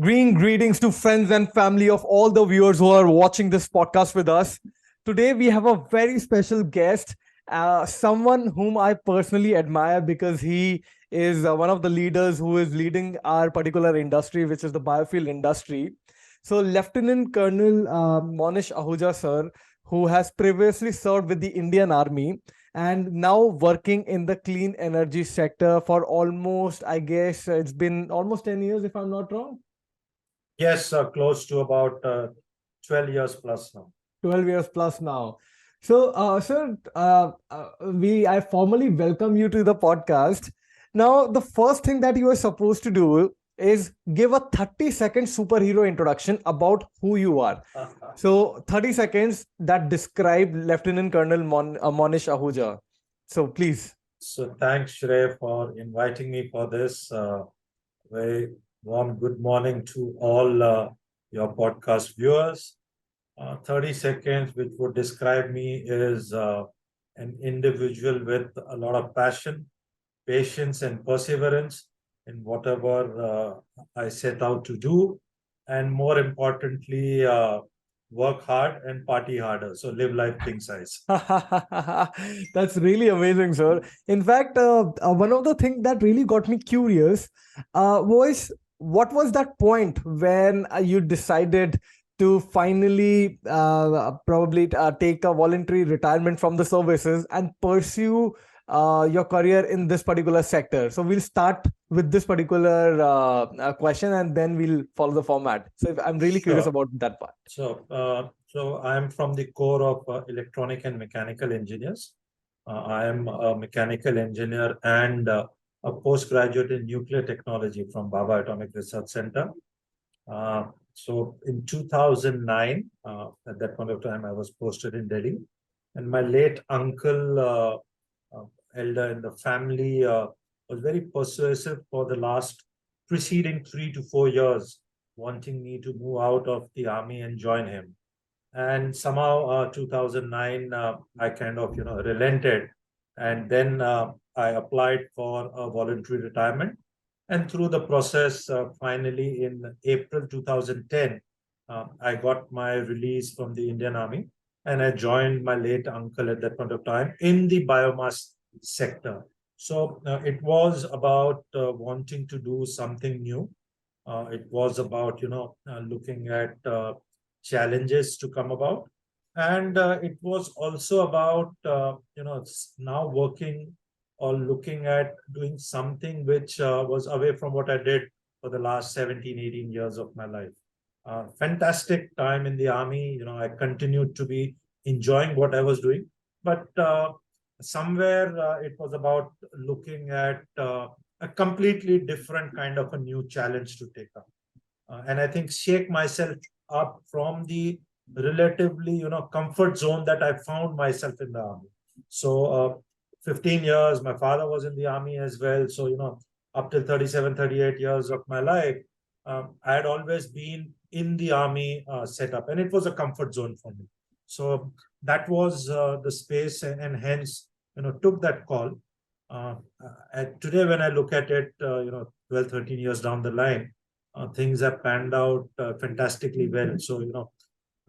Greetings to friends and family of all the viewers who are watching this podcast with us. Today we have a very special guest, someone whom I personally admire because he is one of the leaders who is leading our particular industry, which is the biofuel industry. So, Lieutenant Colonel Monish Ahuja, sir, who has previously served with the Indian Army and now working in the clean energy sector for almost, I guess, it's been almost 10 years, if I'm not wrong. Yes, close to about 12 years plus now. 12 years plus now. So, sir, I formally welcome you to the podcast. Now, the first thing that you are supposed to do is give a 30-second superhero introduction about who you are. So, 30 seconds that describe Lieutenant Colonel Monish Ahuja. So, please. So thanks, Shrey, for inviting me for this. Very warm good morning to all your podcast viewers. 30 seconds, which would describe me, is an individual with a lot of passion, patience, and perseverance in whatever I set out to do. And more importantly, work hard and party harder. So live life king size. That's really amazing, sir. In fact, one of the things that really got me curious was what was that point when you decided to finally probably take a voluntary retirement from the services and pursue your career in this particular sector. So we'll start with this particular question and then we'll follow the format. So I'm really curious Sure. about that part. So I'm from the core of electronic and mechanical engineers. I am a mechanical engineer and a postgraduate in nuclear technology from Baba Atomic Research Center. So in 2009, at that point of time, I was posted in Delhi, and my late uncle, elder in the family, was very persuasive for the last preceding 3 to 4 years, wanting me to move out of the army and join him. And somehow, 2009, I kind of, relented, and then I applied for a voluntary retirement. And through the process, finally in April 2010, I got my release from the Indian Army, and I joined my late uncle at that point of time in the biomass sector. So it was about wanting to do something new. It was about, looking at challenges to come about. And it was also about, now working or looking at doing something which was away from what I did for the last 17, 18 years of my life. Fantastic time in the army. I continued to be enjoying what I was doing, but somewhere it was about looking at a completely different kind of a new challenge to take up. And I think shake myself up from the relatively, comfort zone that I found myself in the army. So 15 years, my father was in the army as well. So, up till 37, 38 years of my life, I had always been in the army setup, and it was a comfort zone for me. So that was the space, and hence, took that call. Today, when I look at it, 12, 13 years down the line, things have panned out fantastically well. So,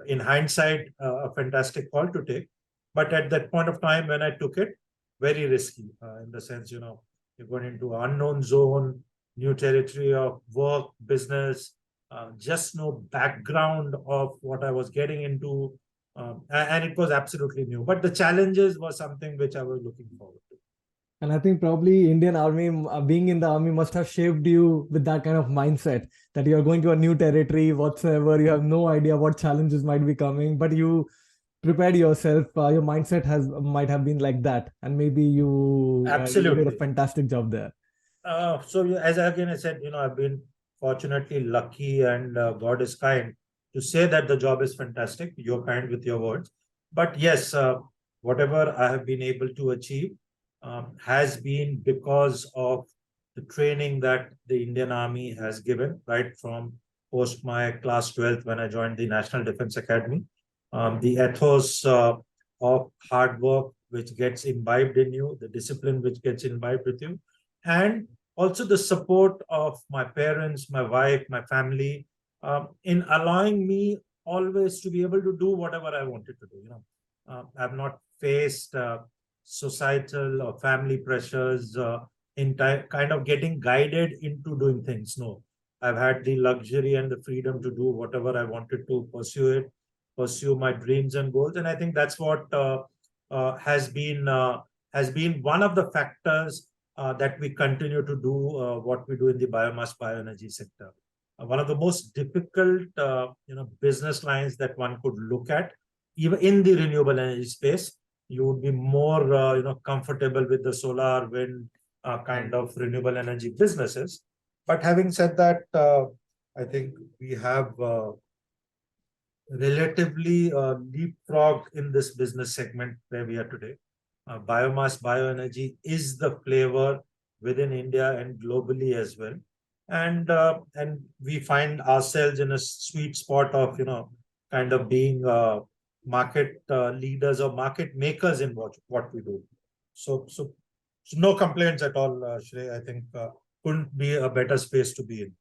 in hindsight, a fantastic call to take. But at that point of time when I took it, very risky in the sense, you're going into an unknown zone, new territory of work, business, just no background of what I was getting into. And it was absolutely new. But the challenges were something which I was looking forward to. And I think probably Indian Army, being in the army, must have shaped you with that kind of mindset that you are going to a new territory whatsoever. You have no idea what challenges might be coming, but you prepared yourself. Your mindset has might have been like that, and maybe you did a Absolutely. fantastic job there. As again I said, I've been fortunately lucky, and God is kind to say that the job is fantastic. You're kind with your words. But yes, whatever I have been able to achieve has been because of the training that the Indian Army has given, right from post my class 12th when I joined the National Defense Academy. The ethos of hard work which gets imbibed in you, the discipline which gets imbibed with you, and also the support of my parents, my wife, my family, in allowing me always to be able to do whatever I wanted to do. I've not faced societal or family pressures in kind of getting guided into doing things. No, I've had the luxury and the freedom to do whatever I wanted to pursue my dreams and goals, and I think that's what has been one of the factors that we continue to do what we do in the biomass bioenergy sector. One of the most difficult business lines that one could look at, even in the renewable energy space. You would be more comfortable with the solar, wind kind of renewable energy businesses. But having said that, I think we have relatively leapfrogged in this business segment where we are today. Biomass bioenergy is the flavor within India and globally as well, and we find ourselves in a sweet spot of kind of being market leaders or market makers in what we do. So no complaints at all, Shrey. I think couldn't be a better space to be in.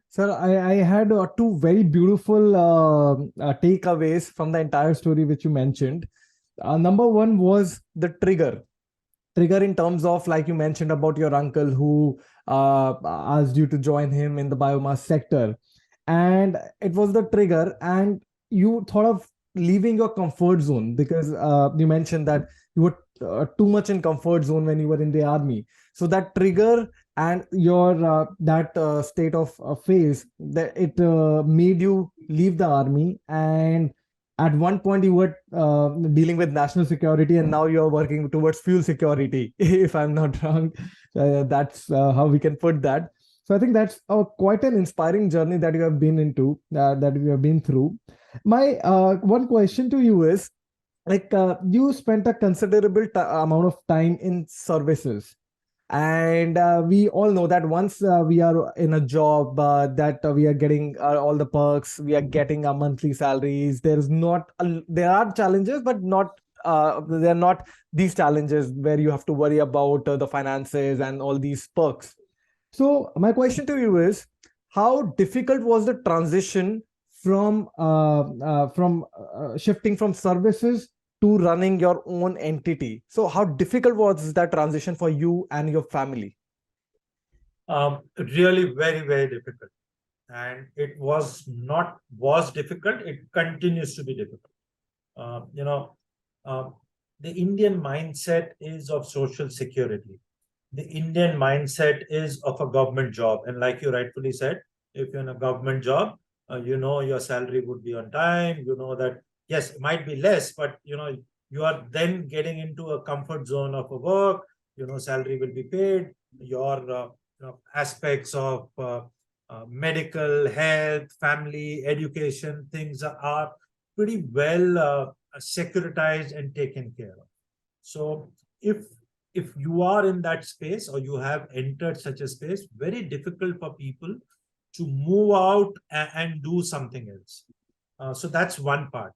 Sir, I had two very beautiful takeaways from the entire story which you mentioned. Number one was the trigger in terms of, like you mentioned about your uncle who asked you to join him in the biomass sector, and it was the trigger, and you thought of leaving your comfort zone because you mentioned that you were too much in comfort zone when you were in the army. So that trigger and your that state of phase, that it made you leave the army, and at one point you were dealing with national security, and now you're working towards fuel security if I'm not wrong. That's how we can put that. So I think that's quite an inspiring journey that you have been into, that you have been through. My one question to you is, like, you spent a considerable amount of time in services, and we all know that once we are in a job, that we are getting all the perks, we are getting our monthly salaries. There are challenges, but not they are not these challenges where you have to worry about the finances and all these perks. So my question to you is, how difficult was the transition from shifting from services to running your own entity? So how difficult was that transition for you and your family? Really very, very difficult. And it was difficult. It continues to be difficult. Uh, you know, uh, the Indian mindset is of social security. The Indian mindset is of a government job. And like you rightfully said, if you're in a government job, your salary would be on time. You know that, yes, it might be less, but you are then getting into a comfort zone of a work. Salary will be paid. Your aspects of medical, health, family, education, things are pretty well securitized and taken care of. So if you are in that space or you have entered such a space, very difficult for people to move out and do something else. So that's one part.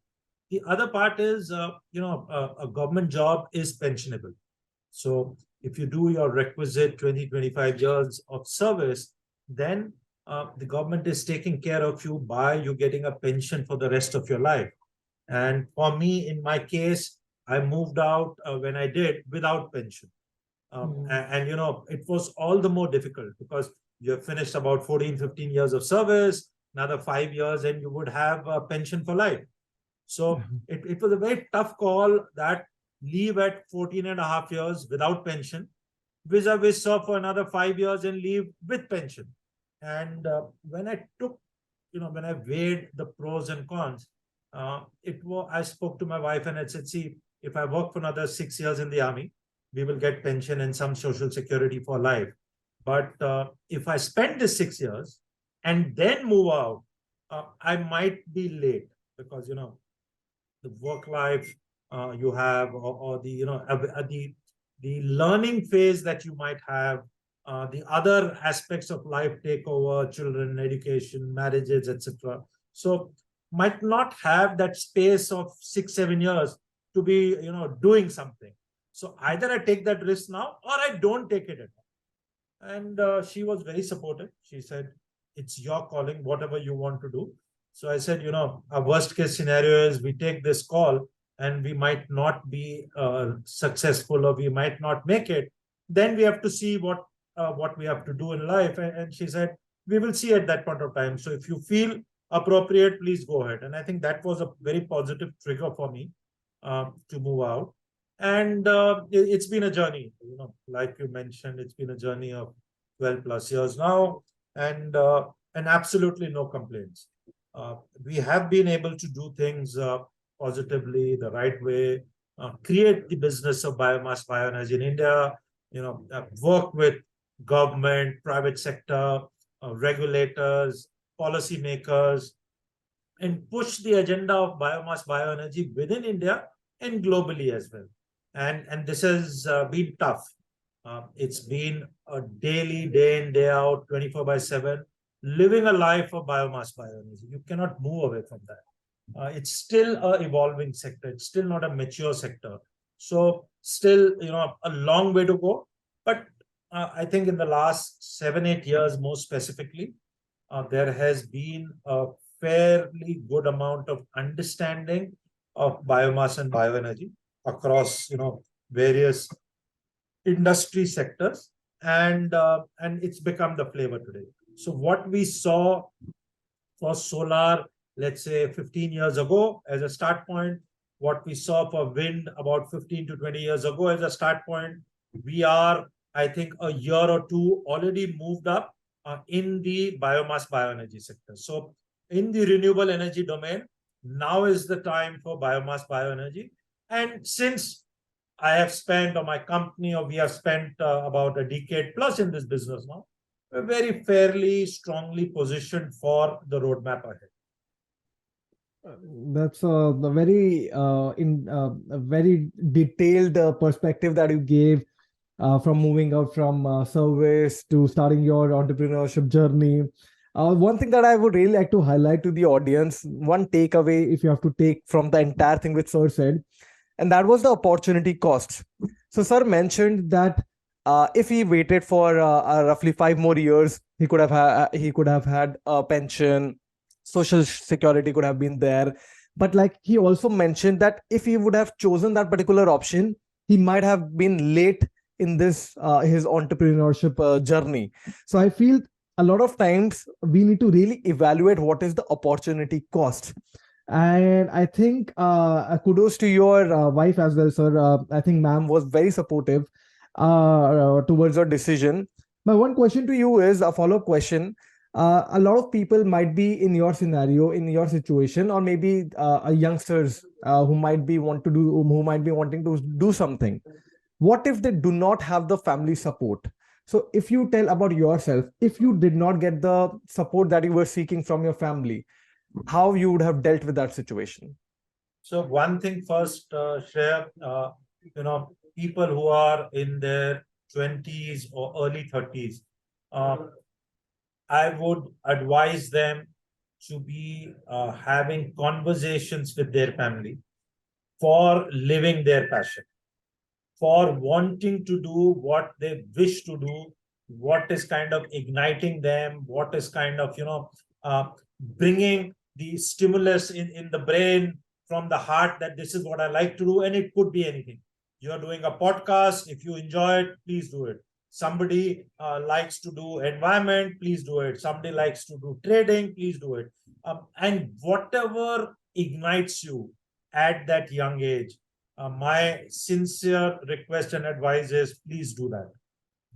The other part is, a government job is pensionable. So if you do your requisite 20-25 years of service, then the government is taking care of you by you getting a pension for the rest of your life. And for me, in my case, I moved out when I did without pension. And it was all the more difficult because you have finished about 14, 15 years of service, another 5 years, and you would have a pension for life. So it was a very tough call, that leave at 14 and a half years without pension, vis-a-vis serve for another 5 years and leave with pension. And when I weighed the pros and cons, I spoke to my wife and I said, see, if I work for another 6 years in the army, we will get pension and some social security for life. But if I spend this 6 years and then move out, I might be late because, the work life you have, or the learning phase that you might have, the other aspects of life take over, children, education, marriages, etc. So might not have that space of 6-7 years to be doing something. So either I take that risk now or I don't take it at all. And she was very supportive. She said, it's your calling, whatever you want to do. So I said, a worst case scenario is we take this call and we might not be successful, or we might not make it. Then we have to see what we have to do in life. And she said, we will see at that point of time. So if you feel appropriate, please go ahead. And I think that was a very positive trigger for me to move out. And it's been a journey, like you mentioned, it's been a journey of 12 plus years now, and absolutely no complaints. We have been able to do things positively, the right way, create the business of biomass bioenergy in India, work with government, private sector, regulators, policymakers, and push the agenda of biomass bioenergy within India and globally as well. And this has been tough. It's been a daily, day in, day out, 24 by 7, living a life of biomass bioenergy. You cannot move away from that. It's still a evolving sector. It's still not a mature sector. So still, a long way to go. But I think in the last 7, 8 years, more specifically, there has been a fairly good amount of understanding of biomass and bioenergy across various industry sectors, and it's become the flavor today. So what we saw for solar, let's say 15 years ago as a start point, what we saw for wind about 15 to 20 years ago as a start point, we are, I think, a year or two already moved up in the biomass bioenergy sector. So in the renewable energy domain, now is the time for biomass bioenergy. And since I have spent, or my company, or we have spent about a decade plus in this business now, we're very fairly strongly positioned for the roadmap ahead. That's a very a very detailed perspective that you gave, from moving out from service to starting your entrepreneurship journey. One thing that I would really like to highlight to the audience, one takeaway, if you have to take from the entire thing which Sir said, and that was the opportunity cost. So Sir mentioned that if he waited for roughly 5 more years, he could have had a pension, social security could have been there. But like he also mentioned that if he would have chosen that particular option, he might have been late in this his entrepreneurship journney. So I feel a lot of times we need to really evaluate what is the opportunity cost. And I think kudos to your wife as well, sir. I think ma'am was very supportive towards your decision. My one question to you is a follow-up question. A lot of people might be in your scenario, in your situation, or maybe youngsters who might be wanting to do something. What if they do not have the family support? So if you tell about yourself, if you did not get the support that you were seeking from your family, how you would have dealt with that situation? So one thing first, Shreya, people who are in their 20s or early 30s, I would advise them to be having conversations with their family for living their passion, for wanting to do what they wish to do, what is kind of igniting them, what is kind of, bringing the stimulus in the brain from the heart, that this is what I like to do. And it could be anything. You're doing a podcast. If you enjoy it, please do it. Somebody likes to do environment, please do it. Somebody likes to do trading, please do it. And whatever ignites you at that young age, my sincere request and advice is please do that.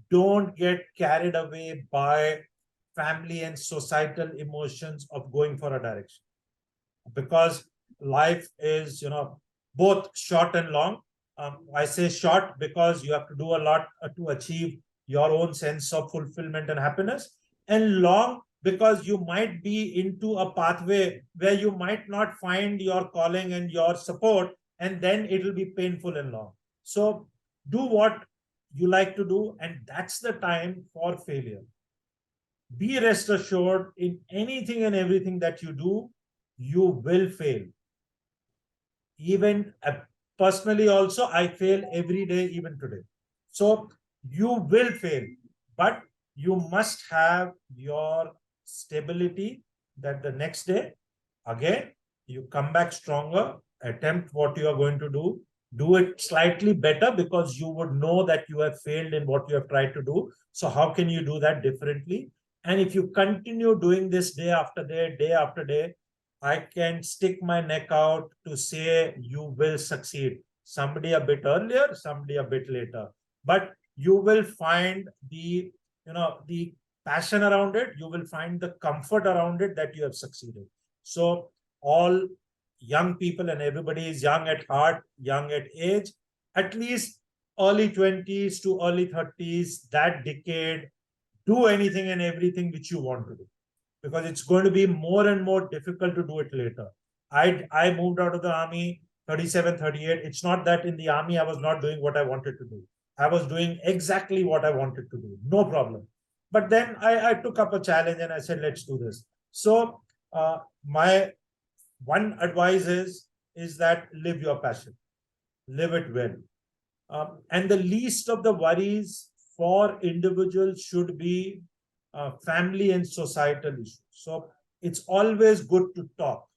Don't get carried away by family and societal emotions of going for a direction, because life is, both short and long. I say short because you have to do a lot to achieve your own sense of fulfillment and happiness, and long because you might be into a pathway where you might not find your calling and your support, and then it will be painful and long. So do what you like to do, and that's the time for failure. Be rest assured, in anything and everything that you do, you will fail. Even personally also, I fail every day, even today. So you will fail, but you must have your stability that the next day, again, you come back stronger, attempt what you are going to do it slightly better because you would know that you have failed in what you have tried to do. So, how can you do that differently? And if you continue doing this day after day, I can stick my neck out to say you will succeed. Somebody a bit earlier, somebody a bit later. But you will find the passion around it, you will find the comfort around it that you have succeeded. So all young people, and everybody is young at heart, young at age, at least early 20s to early 30s, that decade, do anything and everything which you want to do, because it's going to be more and more difficult to do it later. I moved out of the army 37, 38. It's not that in the army I was not doing what I wanted to do. I was doing exactly what I wanted to do, no problem. But then I took up a challenge and I said, let's do this. So my one advice is that live your passion, live it well. And the least of the worries for individuals should be family and societal issues. So it's always good to talk,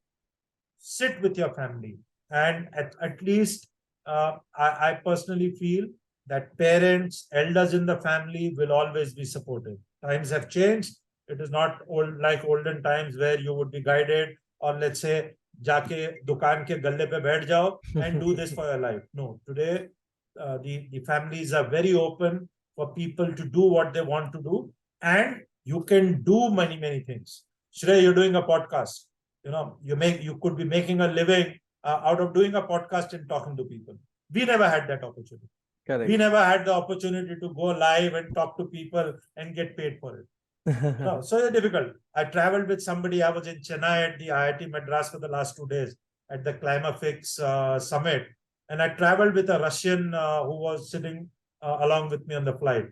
sit with your family, and at least I personally feel that parents, elders in the family will always be supportive. Times have changed. It is not old like olden times where you would be guided, or let's say जाके दुकान के गल्ले पे बैठ जाओ and do this for your life. No, today the families are very open for people to do what they want to do, and you can do many things. Shrey, you're doing a podcast. You could be making a living out of doing a podcast and talking to people. We never had that opportunity. Correct. We never had the opportunity to go live and talk to people and get paid for it. No, so it's difficult. I traveled with somebody. I was in Chennai at the IIT Madras for the last 2 days at the Climafix summit, and I traveled with a Russian who was sitting along with me on the flight.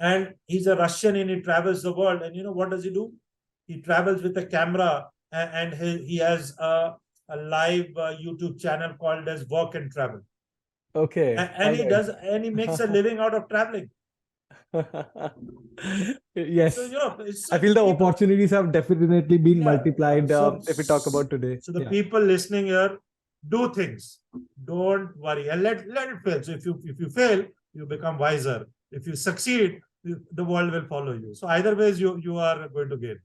And he's a Russian and he travels the world. And you know what does he do? He travels with a camera, and he has a live YouTube channel called as Work and Travel. Okay. And he does, and he makes a living out of traveling. Yes. So, I feel the opportunities have definitely been multiplied if we talk about today. So the people listening here, do things. Don't worry and let it fail. So if you fail, you become wiser. If you succeed, the world will follow you. So either ways, you are going to gain.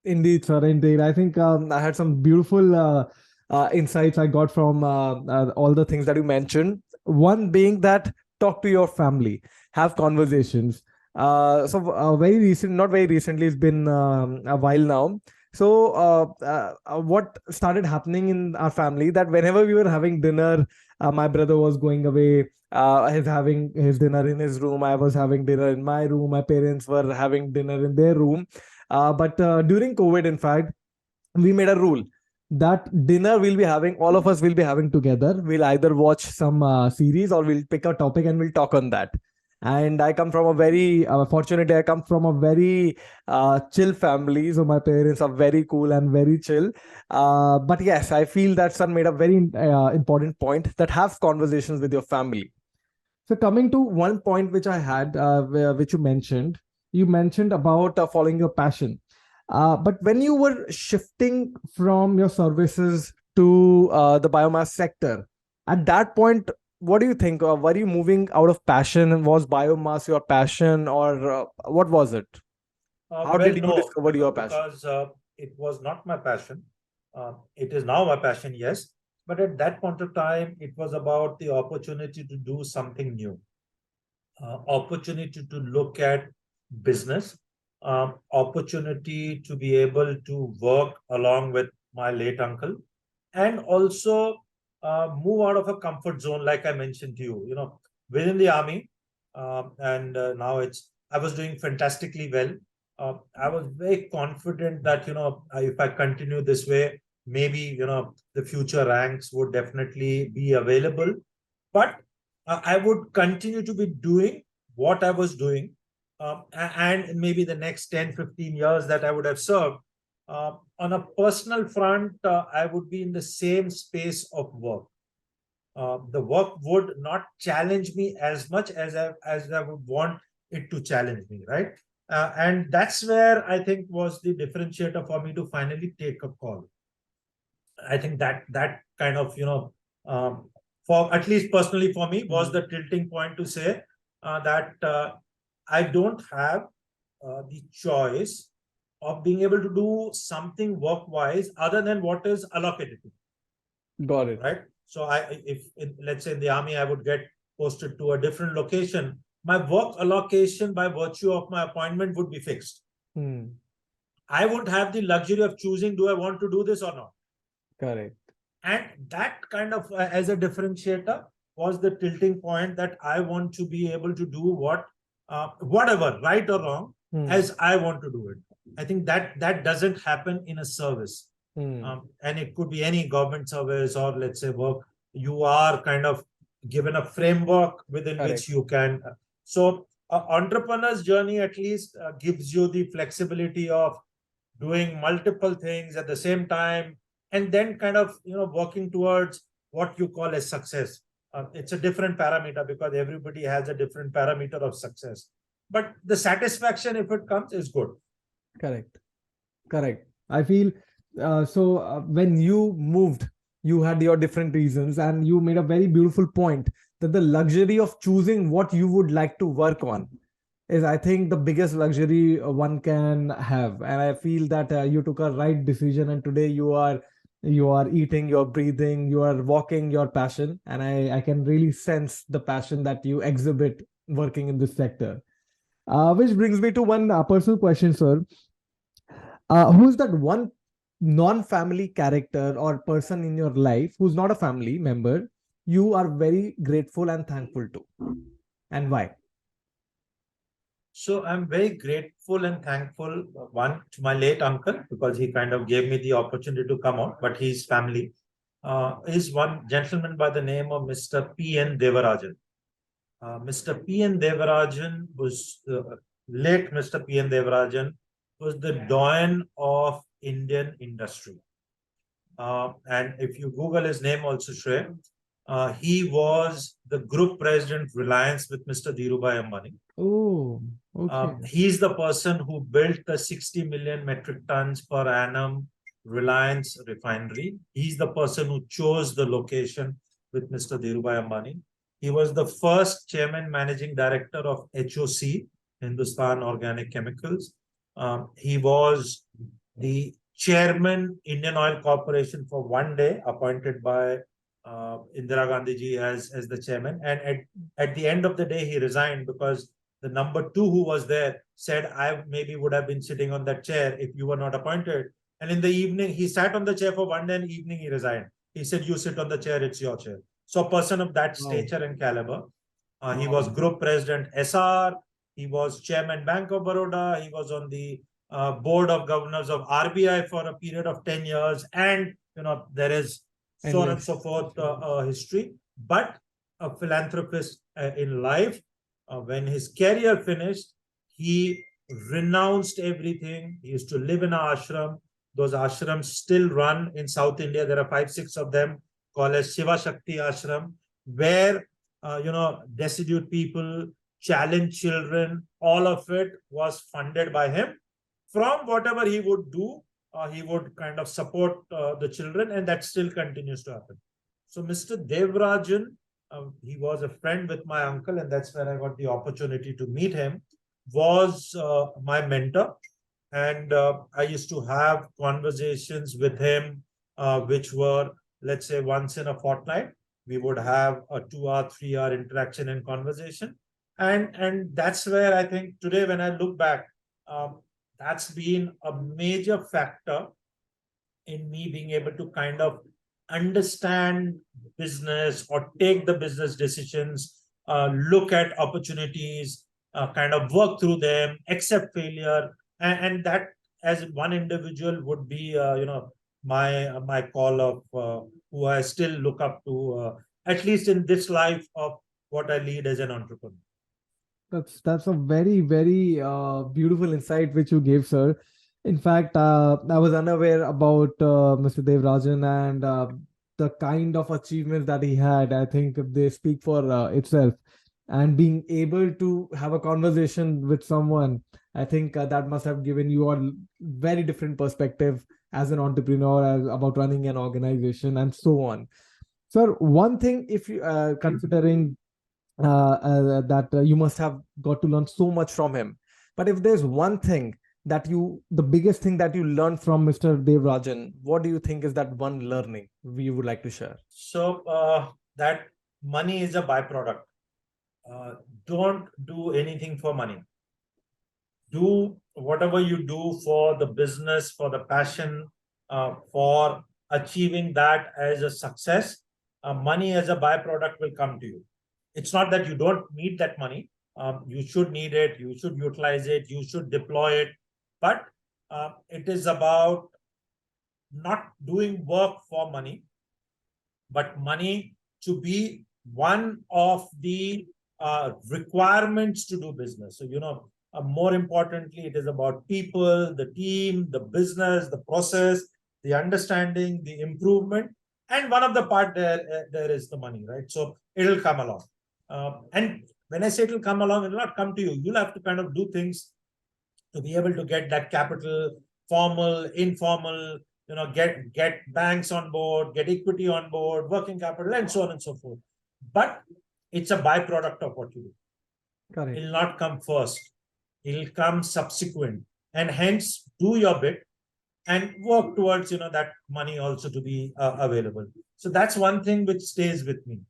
Indeed, sir. Indeed. I think I had some beautiful insights I got from all the things that you mentioned. One being that talk to your family, have conversations. Very recent, not very recently, it's been a while now. So, what started happening in our family that whenever we were having dinner, my brother was going away. He's having his dinner in his room. I was having dinner in my room. My parents were having dinner in their room. But during COVID, in fact, we made a rule that dinner we'll be having, all of us will be having together. We'll either watch some series or we'll pick a topic and we'll talk on that. And I come from a very, fortunately, I come from a very chill family. So my parents are very cool and very chill. But yes, I feel that son made a very important point that have conversations with your family. So coming to one point which I had, which you mentioned about following your passion. But when you were shifting from your services to the biomass sector, at that point, what do you think? Were you moving out of passion? Was biomass your passion, or what was it? How did you discover your passion? Because it was not my passion. It is now my passion, yes. But at that point of time, it was about the opportunity to do something new, opportunity to look at business, opportunity to be able to work along with my late uncle, and also move out of a comfort zone, like I mentioned to you. Within the army, and now I was doing fantastically well. I was very confident that if I continue this way, maybe the future ranks would definitely be available. But I would continue to be doing what I was doing, and maybe the next 10, 15 years that I would have served. On a personal front, I would be in the same space of work. The work would not challenge me as much as I would want it to challenge me, right? And that's where I think was the differentiator for me to finally take a call. I think that kind of, for at least personally for me, was the tilting point to say that I don't have the choice of being able to do something work-wise other than what is allocated to me, Got it. right? So let's say in the army, I would get posted to a different location. My work allocation by virtue of my appointment would be fixed. I wouldn't have the luxury of choosing, do I want to do this or not? Correct. And that kind of, as a differentiator, was the tilting point that I want to be able to do whatever, right or wrong, as I want to do it. I think that doesn't happen in a service. And it could be any government service or, let's say, work. You are kind of given a framework within Correct. which you can. So, entrepreneur's journey at least gives you the flexibility of doing multiple things at the same time, and then kind of working towards what you call as success. It's a different parameter because everybody has a different parameter of success, but the satisfaction, if it comes, is good. Correct. Correct. I feel when you moved, you had your different reasons, and you made a very beautiful point that the luxury of choosing what you would like to work on is, I think, the biggest luxury one can have. And I feel that you took a right decision, and today you are eating, you're breathing, you are walking your passion, and I can really sense the passion that you exhibit working in this sector. Which brings me to one personal question, sir. Who's that one non-family character or person in your life who's not a family member you are very grateful and thankful to, and why? So I'm very grateful and thankful, one, to my late uncle, because he kind of gave me the opportunity to come out, but his family is one gentleman by the name of Mr. P.N. Devarajan. Mr. P.N. Devarajan was late Mr. P.N. Devarajan was the doyen of Indian industry. And if you Google his name also, Shrey, he was the group president Reliance with Mr. Dhirubhai Ambani. Oh, okay. He's the person who built the 60 million metric tons per annum Reliance refinery. He's the person who chose the location with Mr. Dhirubhai Ambani. He was the first chairman managing director of HOC, Hindustan Organic Chemicals. He was the chairman, Indian Oil Corporation, for one day, appointed by Indira Gandhi ji as the chairman. And at the end of the day, he resigned because the number two who was there said, I maybe would have been sitting on that chair if you were not appointed. And in the evening, he sat on the chair for one day, and evening he resigned. He said, you sit on the chair, it's your chair. So a person of that stature and caliber. He was group president SR. He was chairman Bank of Baroda. He was on the board of governors of RBI for a period of 10 years. And, there is so on and so forth history. But a philanthropist in life, when his career finished, he renounced everything. He used to live in an ashram. Those ashrams still run in South India. There are 5-6 of them called as Shiva Shakti Ashram, where, destitute people, challenged children, all of it was funded by him. From whatever he would do, he would kind of support the children, and that still continues to happen. So Mr. Devarajan, he was a friend with my uncle, and that's where I got the opportunity to meet him, was my mentor. And I used to have conversations with him, which were, let's say, once in a fortnight. We would have a 2-hour, 3-hour interaction and conversation. And that's where I think today, when I look back, that's been a major factor in me being able to kind of understand business or take the business decisions, look at opportunities, kind of work through them, accept failure, and that, as one individual, would be my call of who I still look up to, at least in this life of what I lead as an entrepreneur. That's a very, very beautiful insight which you gave, sir. In fact, I was unaware about Mr. Devrajan and the kind of achievements that he had. I think they speak for itself. And being able to have a conversation with someone I think that must have given you a very different perspective as an entrepreneur, about running an organization and so on. Sir, one thing, if you considering that you must have got to learn so much from him. But if there's one thing that the biggest thing that you learned from Mr. Devrajan, what do you think is that one learning we would like to share? So that money is a byproduct. Don't do anything for money. Do whatever you do for the business, for the passion, for achieving that as a success. Money as a byproduct will come to you. It's not that you don't need that money. You should need it. You should utilize it. You should deploy it. But it is about not doing work for money, but money to be one of the requirements to do business. So, more importantly, it is about people, the team, the business, the process, the understanding, the improvement. And one of the part there is the money, right? So it'll come along. And when I say it'll come along, it'll not come to you. You'll have to kind of do things to be able to get that capital, formal, informal, get banks on board, get equity on board, working capital, and so on and so forth. But it's a byproduct of what you do. Correct. It'll not come first. It'll come subsequent. And hence, do your bit and work towards, that money also to be available. So that's one thing which stays with me.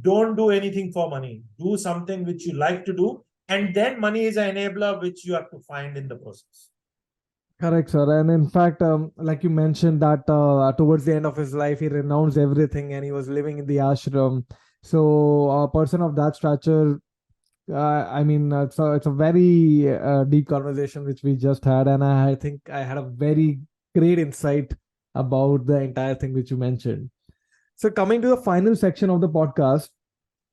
Don't do anything for money. Do something which you like to do. And then money is an enabler which you have to find in the process. Correct, sir. And in fact, like you mentioned, that towards the end of his life, he renounced everything and he was living in the ashram. So, a person of that stature, I mean, it's a very deep conversation which we just had, and I think I had a very great insight about the entire thing which you mentioned. So, coming to the final section of the podcast,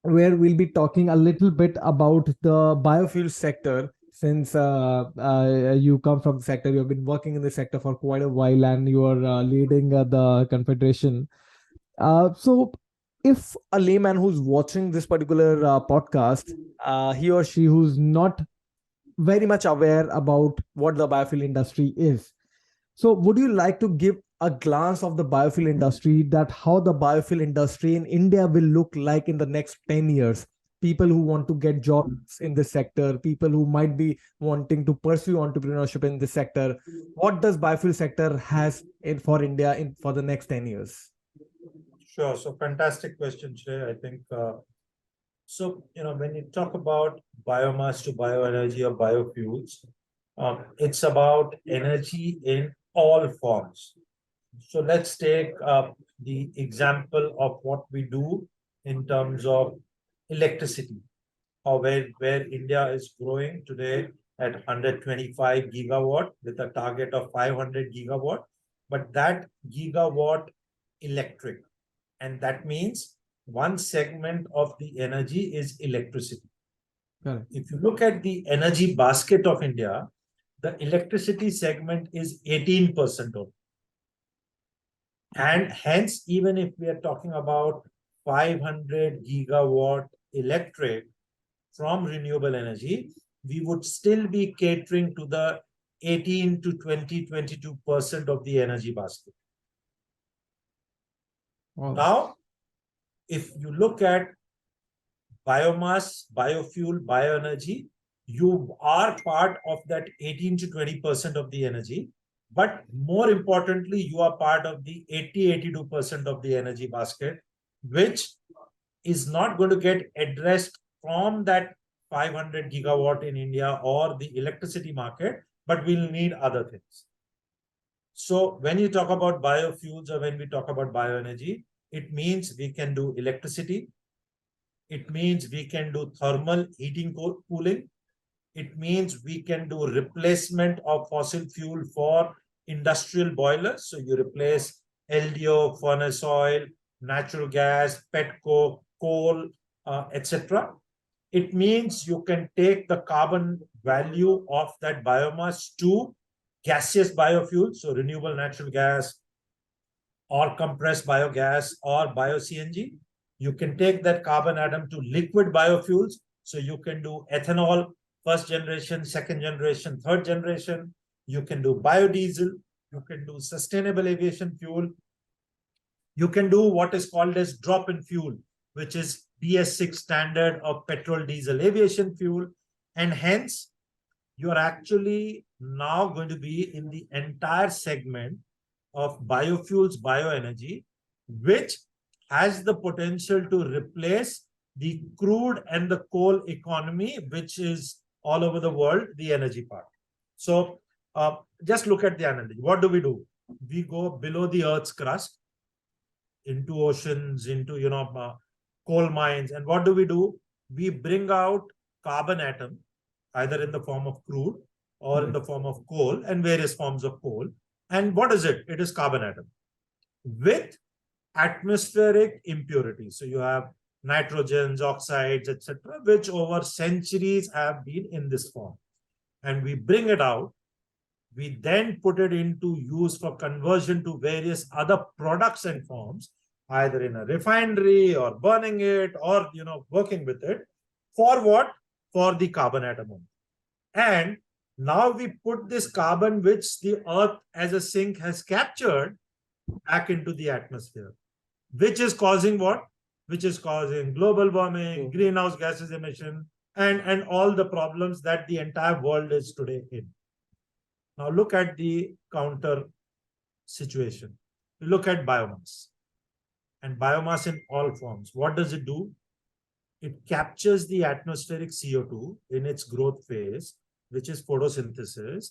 where we'll be talking a little bit about the biofuel sector. Since you come from the sector, you have been working in the sector for quite a while, and you are leading the confederation. So, if a layman who's watching this particular podcast, he or she who's not very much aware about what the biofuel industry is, so would you like to give a glance of the biofuel industry, that how the biofuel industry in India will look like in the next 10 years? People who want to get jobs in this sector, people who might be wanting to pursue entrepreneurship in this sector, what does biofuel sector has in for India in for the next 10 years? Sure. So fantastic question, Shrey. I think so. When you talk about biomass to bioenergy or biofuels, it's about energy in all forms. So let's take the example of what we do in terms of electricity, or where India is growing today at 125 gigawatt with a target of 500 gigawatt. But that gigawatt electric, and that means one segment of the energy is electricity. Correct. If you look at the energy basket of India, the electricity segment is 18% of. And hence, even if we are talking about 500 gigawatt electric from renewable energy, we would still be catering to the 18 to 22% of the energy basket. Wow. Now, if you look at biomass, biofuel, bioenergy, you are part of that 18 to 20% of the energy. But more importantly, you are part of the 82% of the energy basket, which is not going to get addressed from that 500 gigawatt in India or the electricity market, but we'll need other things. So when you talk about biofuels or when we talk about bioenergy, it means we can do electricity. It means we can do thermal heating cooling. It means we can do replacement of fossil fuel for industrial boilers. So you replace LDO, furnace oil, natural gas, petcoke, coal, etc. It means you can take the carbon value of that biomass to gaseous biofuel, so renewable natural gas or compressed biogas or bio-CNG. You can take that carbon atom to liquid biofuels, so you can do ethanol, first generation, second generation, third generation. You can do biodiesel. You can do sustainable aviation fuel. You can do what is called as drop-in fuel, which is BS6 standard of petrol, diesel, aviation fuel. And hence, you are actually now going to be in the entire segment of biofuels, bioenergy, which has the potential to replace the crude and the coal economy, which is all over the world, the energy part. So just look at the analogy. What do? We go below the Earth's crust, into oceans, into coal mines, and what do? We bring out carbon atom, either in the form of crude or in the form of coal and various forms of coal. And what is it? It is carbon atom with atmospheric impurities. So you have nitrogens, oxides, etc., which over centuries have been in this form. And we bring it out. We then put it into use for conversion to various other products and forms, either in a refinery or burning it or working with it. For what? For the carbon atom. And now we put this carbon, which the Earth as a sink has captured, back into the atmosphere, which is causing what? Which is causing global warming, greenhouse gases emission, and all the problems that the entire world is today in. Now look at the counter situation. Look at biomass. And biomass in all forms. What does it do? It captures the atmospheric CO2 in its growth phase, which is photosynthesis,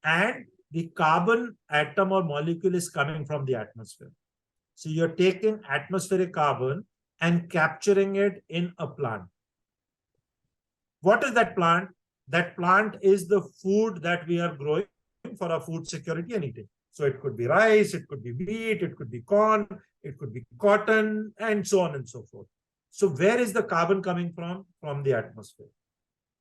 and the carbon atom or molecule is coming from the atmosphere. So you're taking atmospheric carbon and capturing it in a plant. What is that plant? That plant is the food that we are growing for our food security and eating. So it could be rice, it could be wheat, it could be corn, it could be cotton, and so on and so forth. So where is the carbon coming from? From the atmosphere.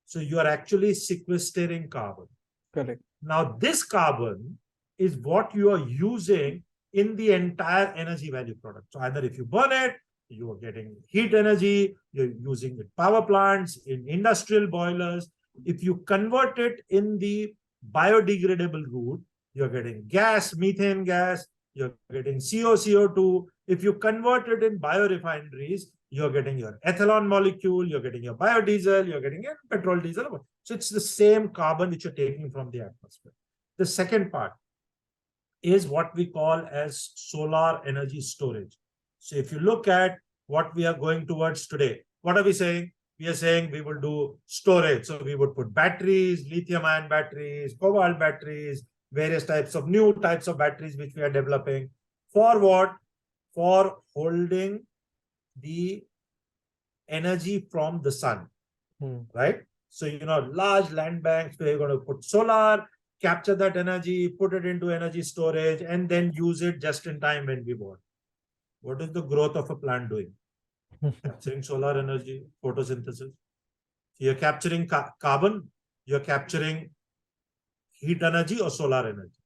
So you are actually sequestering carbon. Correct. Now this carbon is what you are using in the entire energy value product. So either if you burn it, you are getting heat energy, you're using it power plants, in industrial boilers. If you convert it in the biodegradable route, you're getting gas, methane gas, you're getting CO2. If you convert it in biorefineries, you're getting your ethanol molecule, you're getting your biodiesel, you're getting your petrol, diesel. So it's the same carbon which you're taking from the atmosphere. The second part is what we call as solar energy storage. So if you look at what we are going towards today, what are we saying? We are saying we will do storage. So we would put batteries, lithium-ion batteries, cobalt batteries, various types of new types of batteries which we are developing. For what? For holding the energy from the sun, right? So, large land banks where you're going to put solar, capture that energy, put it into energy storage, and then use it just in time when we want. What is the growth of a plant doing? Capturing solar energy, photosynthesis. You're capturing carbon, you're capturing heat energy or solar energy.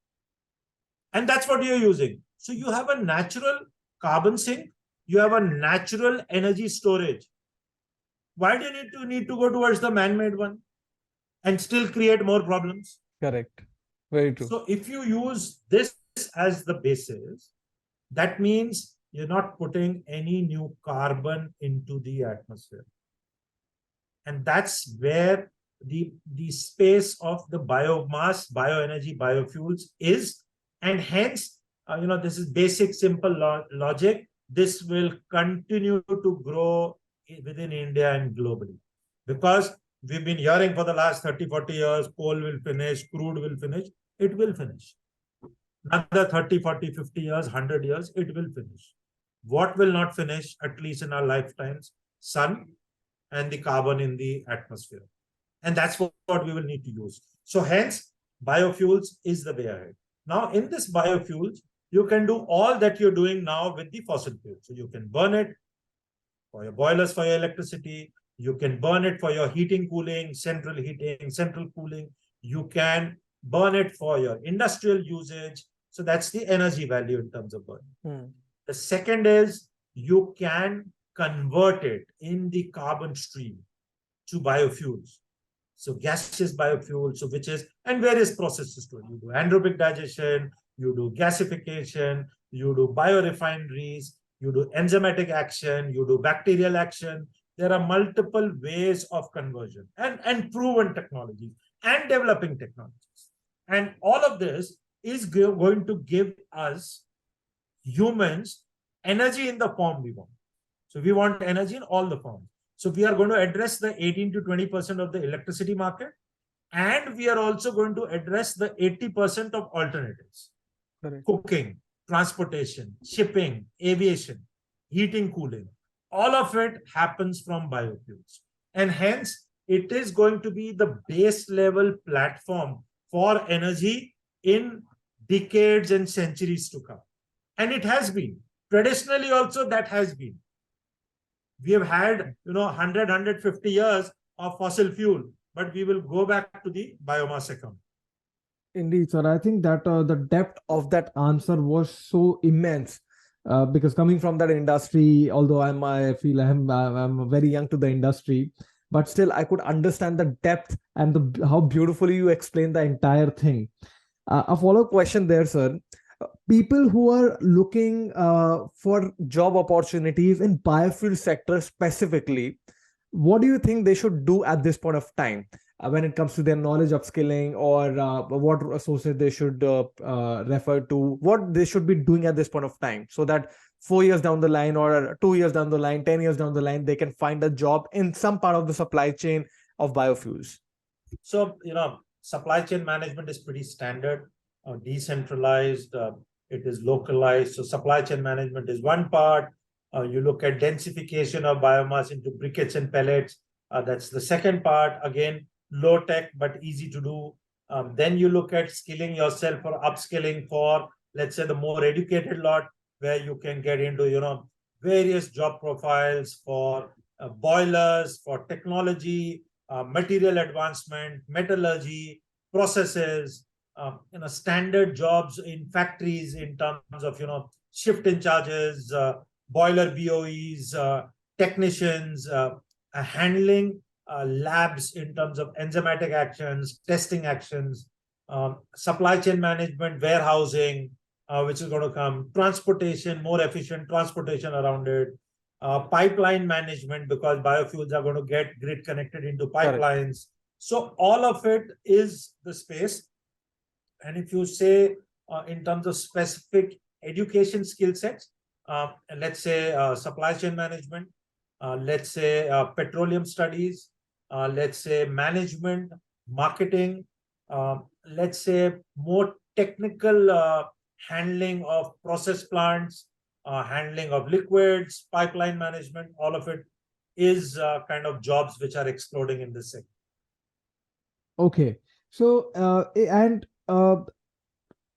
And that's what you're using. So you have a natural carbon sink, you have a natural energy storage. Why do you need to go towards the man-made one and still create more problems? Correct. Very true. So if you use this as the basis, that means you're not putting any new carbon into the atmosphere. And that's where the space of the biomass, bioenergy, biofuels is. And hence, this is basic, simple logic. This will continue to grow within India and globally. Because we've been hearing for the last 30, 40 years, coal will finish, crude will finish. It will finish. Another 30, 40, 50 years, 100 years, it will finish. What will not finish, at least in our lifetimes? Sun and the carbon in the atmosphere. And that's what we will need to use. So hence, biofuels is the way ahead. Now, in this biofuels, you can do all that you're doing now with the fossil fuel. So you can burn it for your boilers, for your electricity. You can burn it for your heating, cooling, central heating, central cooling. You can burn it for your industrial usage. So that's the energy value in terms of burning. The second is you can convert it in the carbon stream to biofuels. So gaseous biofuel, so which is, and various processes to it. You do anaerobic digestion, you do gasification, you do biorefineries, you do enzymatic action, you do bacterial action. There are multiple ways of conversion and proven technologies and developing technologies. And all of this is going to give us humans energy in the form we want. So we want energy in all the forms. So we are going to address the 18 to 20% of the electricity market. And we are also going to address the 80% of alternatives. Correct. Cooking, transportation, shipping, aviation, heating, cooling. All of it happens from biofuels. And hence, it is going to be the base level platform for energy in decades and centuries to come. And it has been. Traditionally also, that has been. We have had, 100, 150 years of fossil fuel, but we will go back to the biomass account. Indeed, sir. I think that the depth of that answer was so immense. Because coming from that industry, although I feel I'm very young to the industry, but still I could understand the depth and how beautifully you explained the entire thing. A follow-up question there, sir. People who are looking for job opportunities in biofuel sector specifically, what do you think they should do at this point of time when it comes to their knowledge upskilling, or what resources they should refer to, what they should be doing at this point of time, so that 4 years down the line, or 2 years down the line, 10 years down the line, they can find a job in some part of the supply chain of biofuels? So, supply chain management is pretty standard, decentralized, it is localized. So supply chain management is one part. You look at densification of biomass into briquettes and pellets. That's the second part. Again, low tech, but easy to do. Then you look at skilling yourself or upskilling for, let's say, the more educated lot, where you can get into, various job profiles for boilers, for technology, material advancement, metallurgy, processes, standard jobs in factories in terms of, shift in charges, boiler BOEs, technicians, handling labs in terms of enzymatic actions, testing actions, supply chain management, warehousing, which is going to come, transportation, more efficient transportation around it, pipeline management, because biofuels are going to get grid connected into pipelines. Correct. So all of it is the space. And if you say in terms of specific education skill sets, let's say supply chain management, let's say petroleum studies, let's say management, marketing, let's say more technical handling of process plants, handling of liquids, pipeline management, all of it is kind of jobs which are exploding in this sector. Okay. So,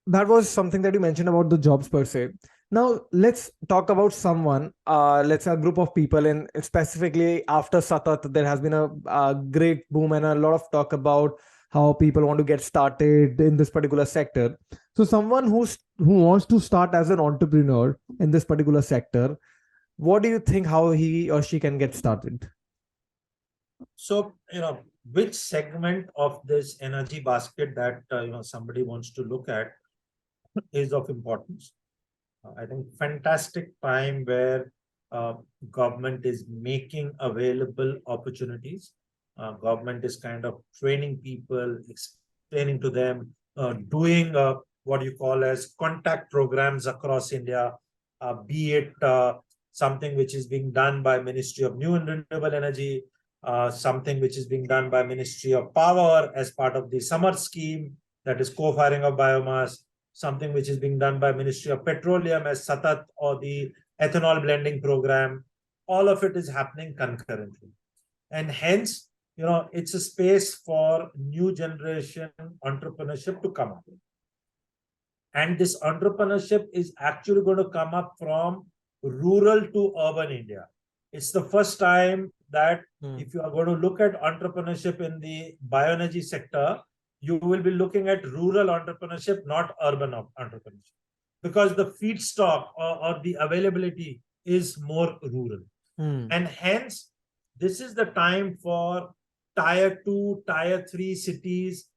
that was something that you mentioned about the jobs per se. Now, let's talk about someone, let's say a group of people, and specifically after Satat, there has been a great boom and a lot of talk about how people want to get started in this particular sector. So someone who wants to start as an entrepreneur in this particular sector, what do you think, how he or she can get started? So, which segment of this energy basket that, somebody wants to look at is of importance. I think fantastic time where government is making available opportunities. Government is kind of training people, explaining to them, doing what you call as contact programs across India, be it something which is being done by Ministry of New and Renewable Energy, something which is being done by Ministry of Power as part of the summer scheme, that is co-firing of biomass, something which is being done by Ministry of Petroleum as Satat, or the ethanol blending program. All of it is happening concurrently. And hence, it's a space for new generation entrepreneurship to come up. And this entrepreneurship is actually going to come up from rural to urban India. It's the first time that if you are going to look at entrepreneurship in the bioenergy sector, you will be looking at rural entrepreneurship, not urban entrepreneurship, because the feedstock or the availability is more rural. And hence, this is the time for tier 2, tier 3 cities,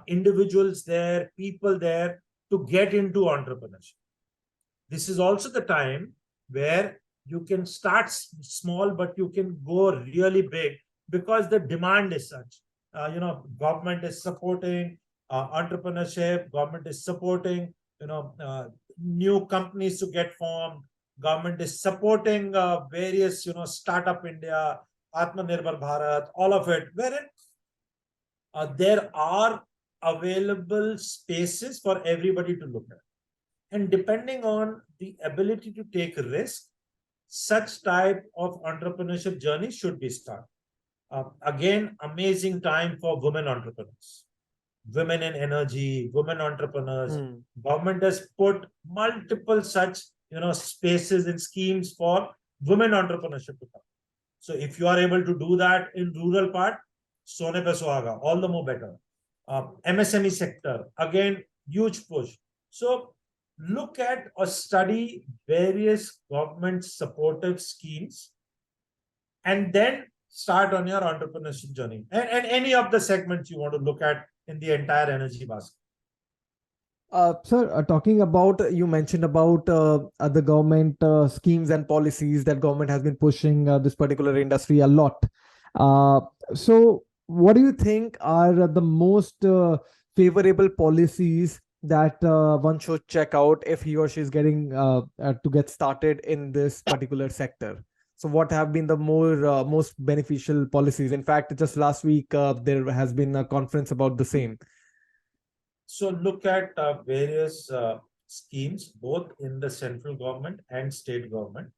individuals there, people there to get into entrepreneurship. This is also the time where you can start small, but you can go really big because the demand is such. Government is supporting entrepreneurship. Government is supporting, new companies to get formed. Government is supporting various, Startup India, Atmanirbhar Bharat, all of it, wherein there are available spaces for everybody to look at. And depending on the ability to take risk, such type of entrepreneurship journey should be started. Again, amazing time for women entrepreneurs, women in energy, women entrepreneurs. Government has put multiple such spaces and schemes for women entrepreneurship to come. So if you are able to do that in rural part, sone pe suhaga, all the more better. MSME sector, again, huge push. So look at or study various government supportive schemes and then start on your entrepreneurship journey. And any of the segments you want to look at in the entire energy basket. Sir, talking about, you mentioned about the government schemes and policies that government has been pushing this particular industry a lot. So what do you think are the most favorable policies that one should check out if he or she is getting to get started in this particular sector? So what have been the most beneficial policies? In fact, just last week, there has been a conference about the same. So look at various schemes, both in the central government and state government.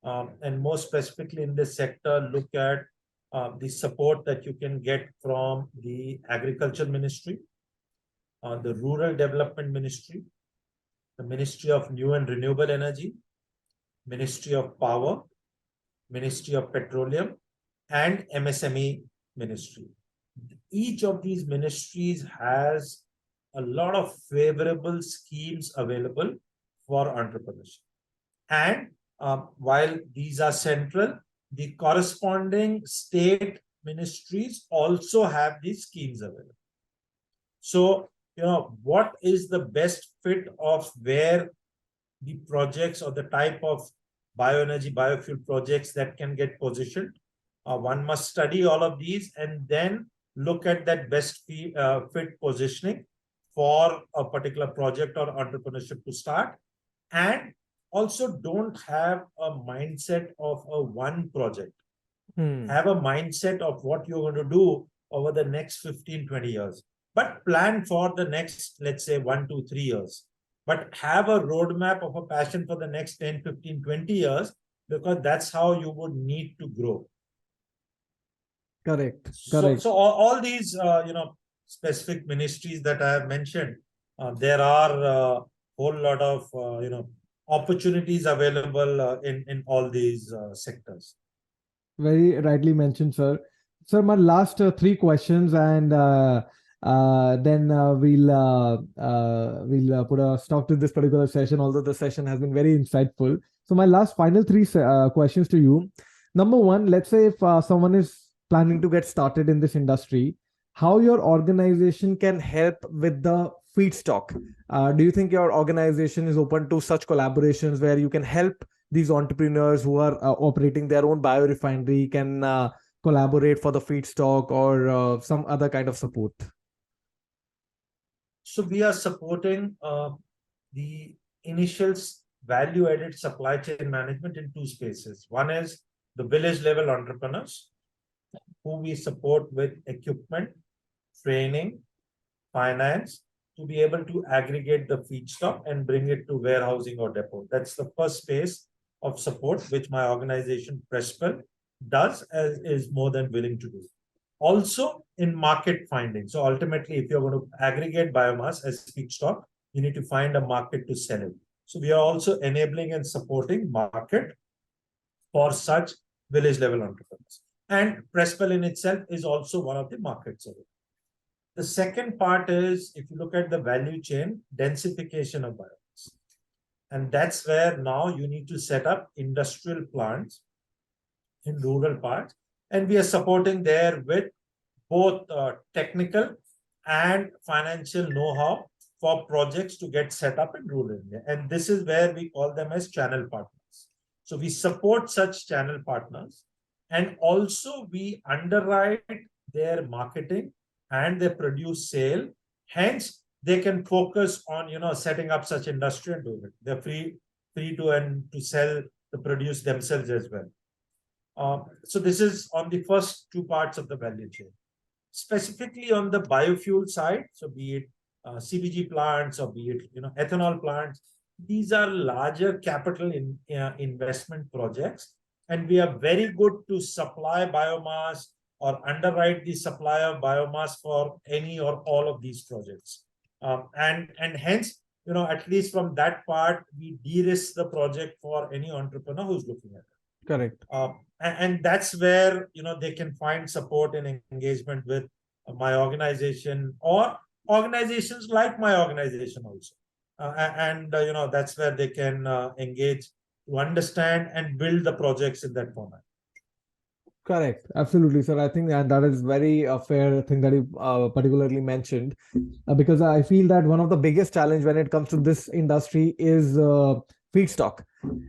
And more specifically in this sector, look at the support that you can get from the Agriculture Ministry, the Rural Development Ministry, the Ministry of New and Renewable Energy, Ministry of Power, Ministry of Petroleum, and MSME Ministry. Each of these ministries has a lot of favorable schemes available for entrepreneurship. And while these are central, the corresponding state ministries also have these schemes available. So, what is the best fit of where the projects or the type of bioenergy, biofuel projects that can get positioned? One must study all of these and then look at that best fit positioning for a particular project or entrepreneurship to start. And also don't have a mindset of a one project. Have a mindset of what you're going to do over the next 15, 20 years. But plan for the next, let's say, 1, 2, 3 years. But have a roadmap of a passion for the next 10, 15, 20 years, because that's how you would need to grow. Correct. So all these, specific ministries that I have mentioned, there are a whole lot of, opportunities available in all these sectors. Very rightly mentioned, sir. Sir, my last three questions, and then we'll put a stop to this particular session, although the session has been very insightful. So my last final three questions to you. Number one, let's say if someone is planning to get started in this industry, how your organization can help with the feedstock. Do you think your organization is open to such collaborations where you can help these entrepreneurs who are operating their own biorefinery can collaborate for the feedstock or some other kind of support? So we are supporting the initial value-added supply chain management in two spaces. One is the village level entrepreneurs, who we support with equipment, training, finance, to be able to aggregate the feedstock and bring it to warehousing or depot. That's the first space of support, which my organization PRESPL does, as is more than willing to do. Also in market finding. So ultimately, if you're going to aggregate biomass as feedstock, you need to find a market to sell it. So we are also enabling and supporting market for such village level entrepreneurs. And PRESPL in itself is also one of the markets of it. The second part is, if you look at the value chain, densification of biomass. And that's where now you need to set up industrial plants in rural parts. And we are supporting there with both technical and financial know-how for projects to get set up in rural India. And this is where we call them as channel partners. So we support such channel partners, and also we underwrite their marketing and their produce sale. Hence, they can focus on setting up such industry and doing it. They're free to and to sell the produce themselves as well. So this is on the first two parts of the value chain. Specifically on the biofuel side, so be it CBG plants or be it ethanol plants, these are larger capital investment projects, and we are very good to supply biomass or underwrite the supply of biomass for any or all of these projects. And hence, at least from that part, we de-risk the project for any entrepreneur who's looking at it. Correct. And that's where they can find support and engagement with my organization or organizations like my organization also. And that's where they can engage to understand and build the projects in that format. Correct. Absolutely, sir. I think that is very fair thing that you particularly mentioned, because I feel that one of the biggest challenge when it comes to this industry is feedstock.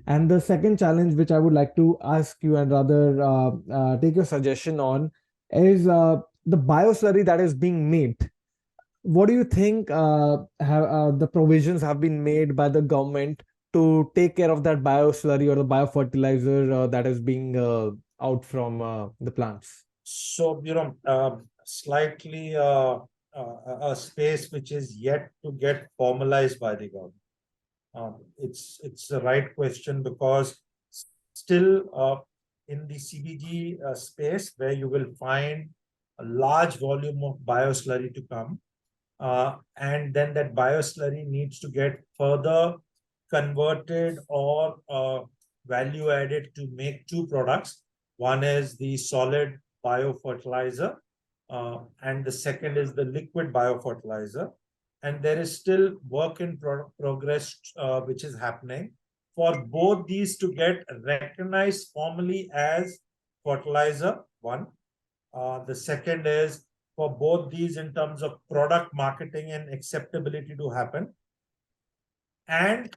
And the second challenge, which I would like to ask you and rather take your suggestion on, is the bioslurry that is being made. What do you think the provisions have been made by the government to take care of that bioslurry or the biofertilizer that is being out from the plants? So, slightly a space which is yet to get formalized by the government. It's the right question, because still in the CBG space, where you will find a large volume of bioslurry to come, and then that bioslurry needs to get further converted or value added to make two products. One is the solid biofertilizer, and the second is the liquid biofertilizer. And there is still work in progress which is happening for both these to get recognized formally as fertilizer, one. The second is for both these in terms of product marketing and acceptability to happen. And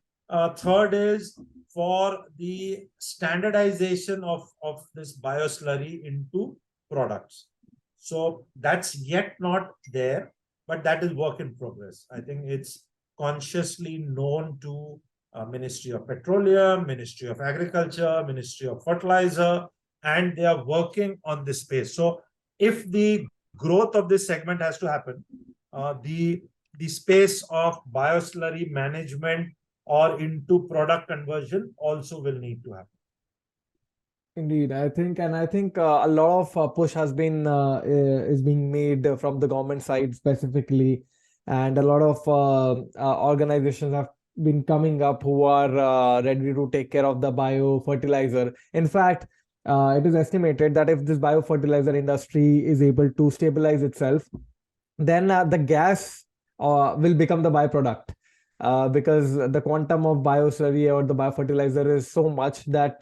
third is for the standardization of this bioslurry into products. So that's yet not there, but that is work in progress. I think it's consciously known to Ministry of Petroleum, Ministry of Agriculture, Ministry of Fertilizer, and they are working on this space. So if the growth of this segment has to happen, the space of bioslurry management or into product conversion also will need to happen. Indeed, I think a lot of push has been is being made from the government side specifically, and a lot of organizations have been coming up who are ready to take care of the biofertilizer. In fact, it is estimated that if this biofertilizer industry is able to stabilize itself, then the gas will become the byproduct. Because the quantum of bioslurry or the biofertilizer is so much that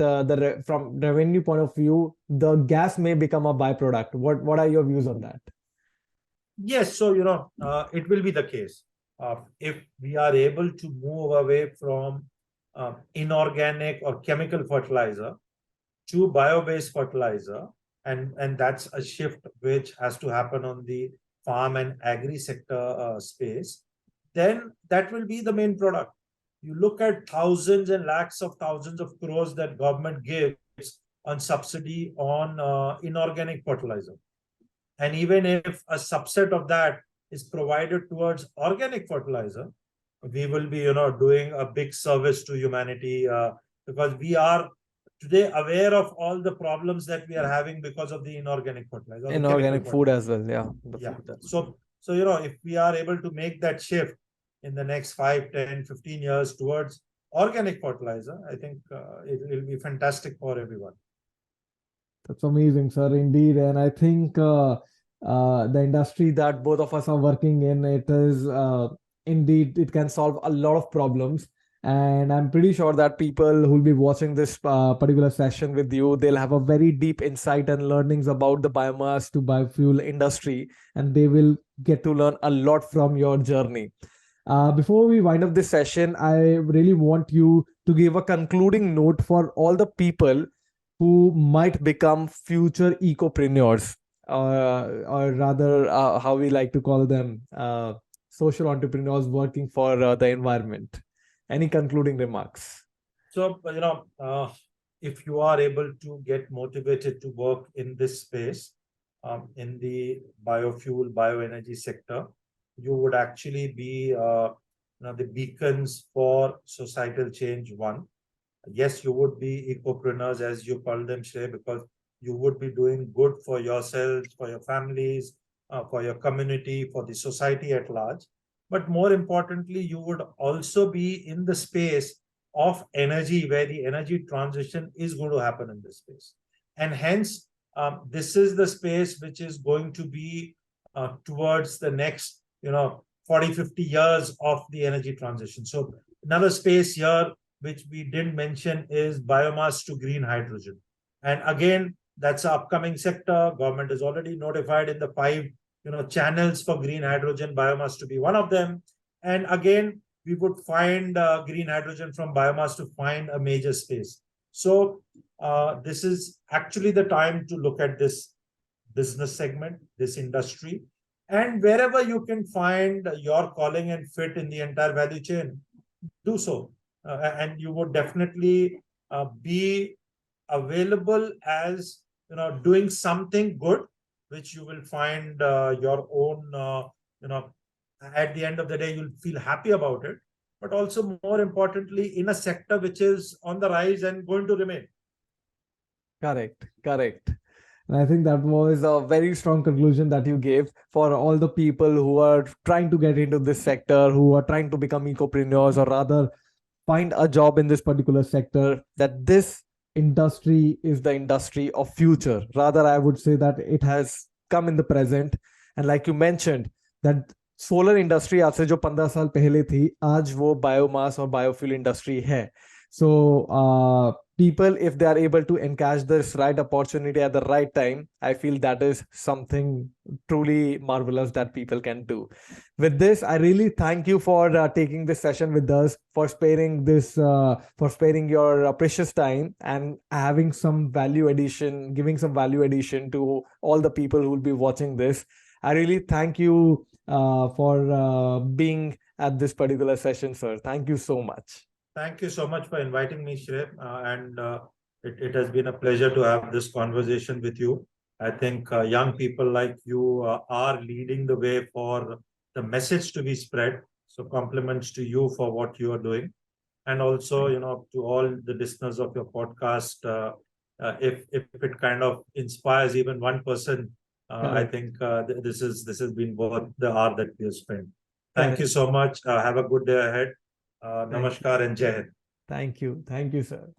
from revenue point of view, the gas may become a byproduct. What are your views on that? Yes, so it will be the case. If we are able to move away from inorganic or chemical fertilizer to bio-based fertilizer, and that's a shift which has to happen on the farm and agri sector space, then that will be the main product. You look at thousands and lakhs of thousands of crores that government gives on subsidy on inorganic fertilizer. And even if a subset of that is provided towards organic fertilizer, we will be, doing a big service to humanity, because we are today aware of all the problems that we are having because of the inorganic fertilizer. Inorganic food as well, yeah. So, if we are able to make that shift in the next 5, 10, 15 years towards organic fertilizer, I think it will be fantastic for everyone. That's amazing, sir, indeed. And I think the industry that both of us are working in, it is indeed, it can solve a lot of problems. And I'm pretty sure that people who'll be watching this particular session with you, they'll have a very deep insight and learnings about the biomass to biofuel industry, and they will get to learn a lot from your journey. Before we wind up this session, I really want you to give a concluding note for all the people who might become future ecopreneurs, or rather, how we like to call them, social entrepreneurs working for the environment. Any concluding remarks? So, if you are able to get motivated to work in this space, in the biofuel, bioenergy sector, you would actually be, the beacons for societal change. One, yes, you would be ecopreneurs, as you call them, Shrey, because you would be doing good for yourselves, for your families, for your community, for the society at large. But more importantly, you would also be in the space of energy, where the energy transition is going to happen in this space. And hence, this is the space which is going to be towards the next, 40, 50 years of the energy transition. So another space here which we didn't mention is biomass to green hydrogen. And again, that's an upcoming sector. Government is already notified in the 5 channels for green hydrogen, biomass to be one of them. And again, we would find green hydrogen from biomass to find a major space. So this is actually the time to look at this business segment, this industry, and wherever you can find your calling and fit in the entire value chain, do so. And you would definitely be available as doing something good, which you will find your own, at the end of the day, you'll feel happy about it, but also more importantly, in a sector which is on the rise and going to remain. Correct, correct. And I think that was a very strong conclusion that you gave for all the people who are trying to get into this sector, who are trying to become ecopreneurs, or rather find a job in this particular sector, that this industry is the industry of future. Rather, I would say that it has come in the present. And like you mentioned, that solar industry आज से जो 15 साल पहले थी, आज वो biomass और biofuel industry है. So people, if they are able to encash this right opportunity at the right time, I feel that is something truly marvelous that people can do. With this, I really thank you for taking this session with us, for sparing your precious time and having some value addition, giving some value addition to all the people who will be watching this. I really thank you for being at this particular session, sir. Thank you so much. Thank you so much for inviting me, Shrey. And it has been a pleasure to have this conversation with you. I think young people like you are leading the way for the message to be spread. So compliments to you for what you are doing. And also, to all the listeners of your podcast, if it kind of inspires even one person, I think this has been worth the hour that we have spent. Thank you so much. Have a good day ahead. Namaskar and Jai Hind. Thank you. Thank you, sir.